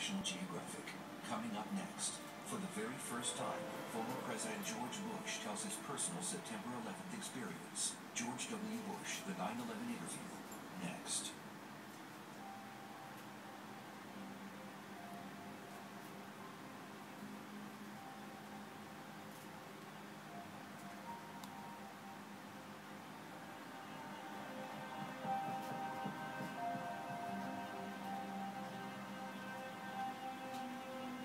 National Geographic. Coming up next, for the very first time, former President George Bush tells his personal September 11th experience. George W. Bush, the 9/11 interview. Next.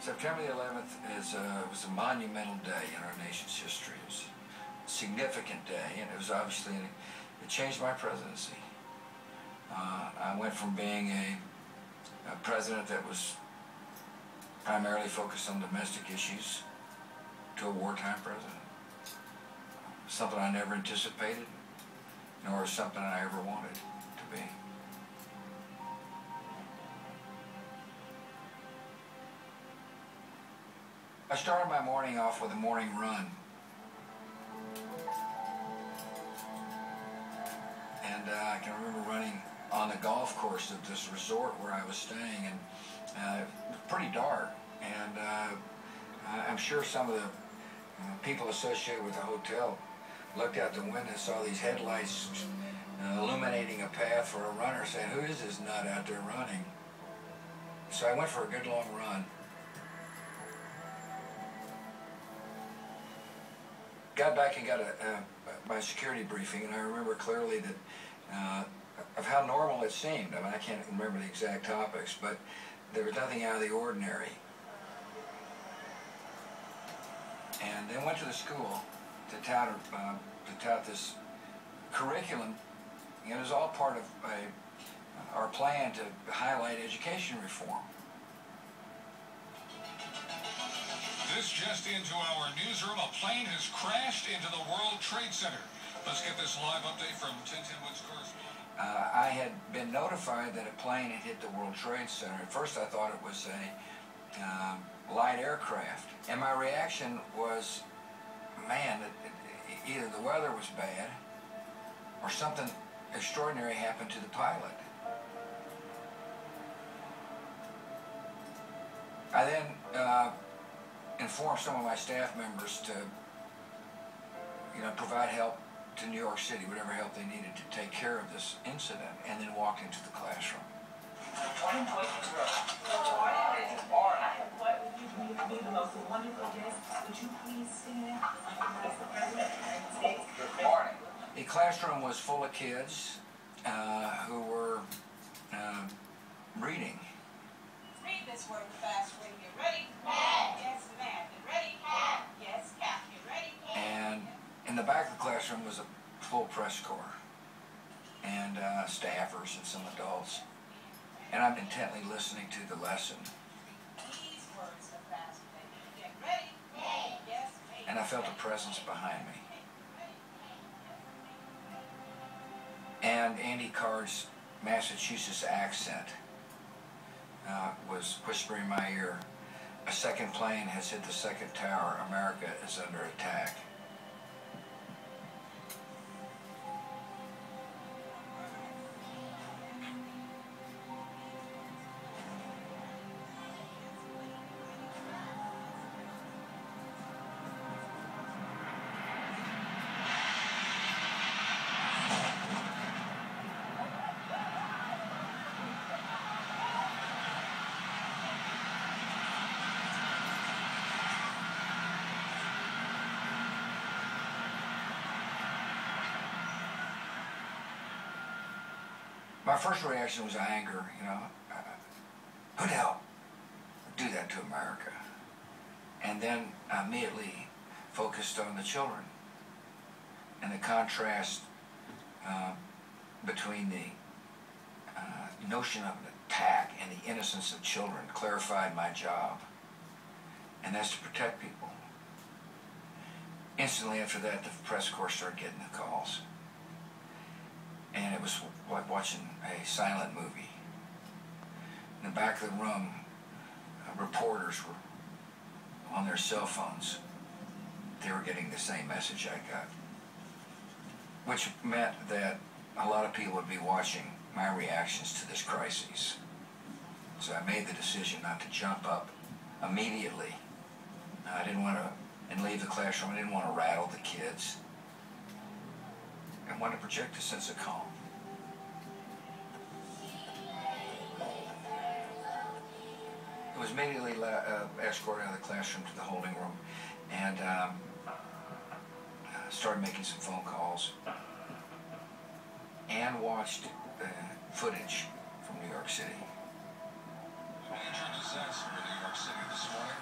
September the 11th was a monumental day in our nation's history. It was a significant day, and it was obviously, it changed my presidency. I went from being a president that was primarily focused on domestic issues to a wartime president. Something I never anticipated, nor something I ever wanted to be. I started my morning off with a morning run. And I can remember running on the golf course of this resort where I was staying, and it was pretty dark. And I'm sure some of the people associated with the hotel looked out the window and saw these headlights illuminating a path for a runner, saying, "Who is this nut out there running?" So I went for a good long run. Got back and got my security briefing, and I remember clearly that of how normal it seemed. I mean, I can't remember the exact topics, but there was nothing out of the ordinary. And then went to the school to tout this curriculum, and it was all part of our plan to highlight education reform. This just into our newsroom. A plane has crashed into the World Trade Center. Let's get this live update from 1010 Woods correspondent. I had been notified that a plane had hit the World Trade Center. At first I thought it was a light aircraft. And my reaction was, man, either the weather was bad or something extraordinary happened to the pilot. I then informed some of my staff members to, provide help to New York City, whatever help they needed to take care of this incident, and then walked into the classroom. What would you be the most wonderful guest? Would you please stand and recognize the President of the United States? Good morning. The classroom was full of kids who were reading. Read this word fast when you're ready. Yes, ma'am. Get ready. Yes, Cap. Get ready. And in the back of the classroom was a full press corps and staffers and some adults. And I'm intently listening to the lesson. These words are fast when you get ready. Yes, ma'am. And I felt a presence behind me. And Andy Card's Massachusetts accent was whispering in my ear, "A second plane has hit the second tower. America is under attack." My first reaction was anger, who the hell would do that to America? And then I immediately focused on the children and the contrast between the notion of an attack and the innocence of children clarified my job, and that's to protect people. Instantly after that, the press corps started getting the calls. And it was like watching a silent movie. In the back of the room, reporters were on their cell phones. They were getting the same message I got, which meant that a lot of people would be watching my reactions to this crisis. So I made the decision not to jump up immediately. I didn't want to, and leave the classroom. I didn't want to rattle the kids. I wanted to project a sense of calm. I was immediately escorted out of the classroom to the holding room, and started making some phone calls and watched footage from New York City. Major disaster in New York City this morning.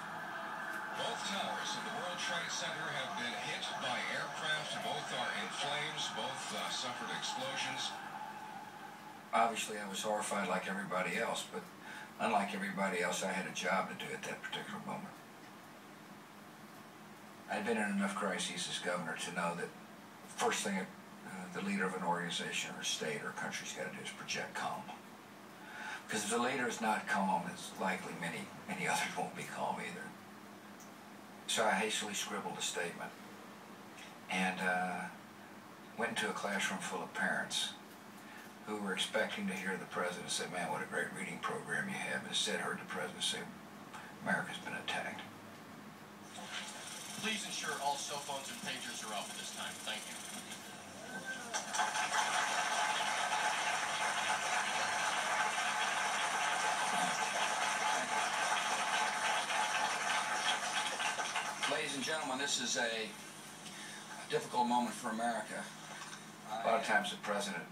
Both towers of the World Trade Center have been hit by aircraft. Both are in flames. Both suffered explosions. Obviously, I was horrified like everybody else, but unlike everybody else, I had a job to do at that particular moment. I'd been in enough crises as governor to know that the first thing the leader of an organization or state or country's got to do is project calm. Because if the leader is not calm, it's likely many others won't be calm either. So I hastily scribbled a statement and went into a classroom full of parents who were expecting to hear the president say, "Man, what a great reading program you have." Instead, heard the president say, "America's been attacked." Please ensure all cell phones and pagers are off at this time. Thank you. Ladies and gentlemen, this is a difficult moment for America. A lot of times the president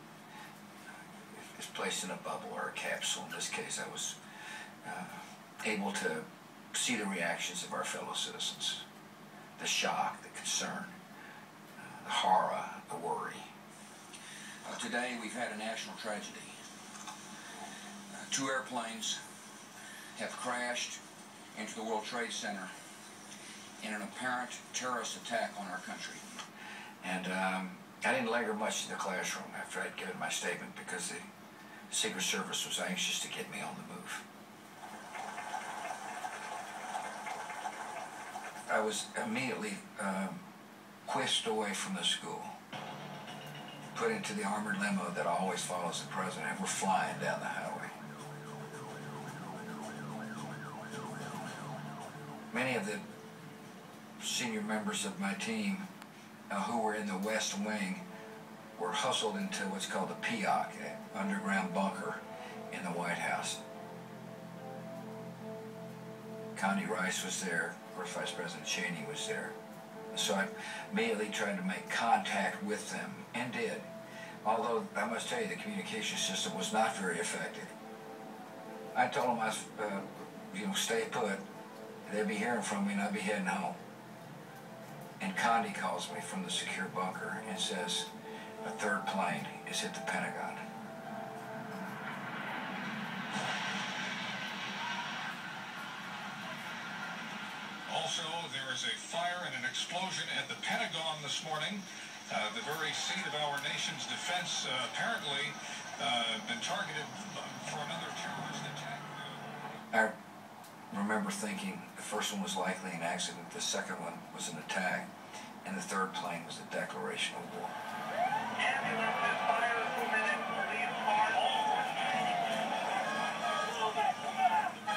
is placed in a bubble or a capsule. In this case, I was able to see the reactions of our fellow citizens. The shock, the concern, the horror, the worry. Today we've had a national tragedy. 2 airplanes have crashed into the World Trade Center in an apparent terrorist attack on our country. And I didn't linger much in the classroom after I'd given my statement because the Secret Service was anxious to get me on the move. I was immediately whisked away from the school, put into the armored limo that always follows the president, and we're flying down the highway. Many of the senior members of my team who were in the West Wing were hustled into what's called the PIOC, an underground bunker in the White House. Condi Rice was there. Of course, Vice President Cheney was there. So I immediately tried to make contact with them, and did. Although, I must tell you, the communication system was not very effective. I told them I was, stay put. They'd be hearing from me, and I'd be heading home. And Condi calls me from the secure bunker and says, a 3rd plane has hit the Pentagon. Also, there is a fire and an explosion at the Pentagon this morning. The very seat of our nation's defense apparently been targeted for another terrorist attack. I remember thinking the first one was likely an accident, the second one was an attack, and the 3rd plane was a declaration of war. Ambulances, fire, minutes, police cars. I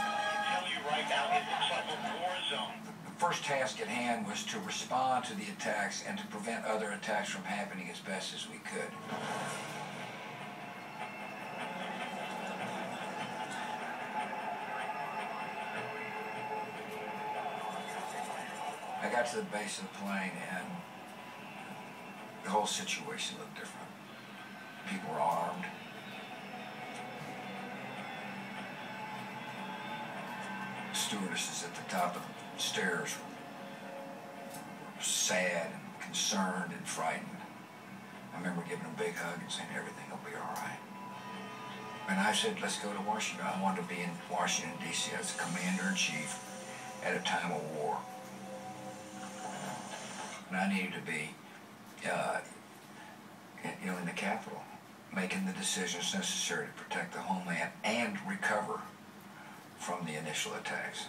tell you right now, it looks like a war zone. The first task at hand was to respond to the attacks and to prevent other attacks from happening as best as we could. I got to the base of the plane and the whole situation looked different. People were armed. Stewardesses at the top of the stairs were sad and concerned and frightened. I remember giving them a big hug and saying, everything will be all right. And I said, let's go to Washington. I wanted to be in Washington, D.C. as the commander-in-chief at a time of war. And I needed to be, in the Capitol, making the decisions necessary to protect the homeland and recover from the initial attacks.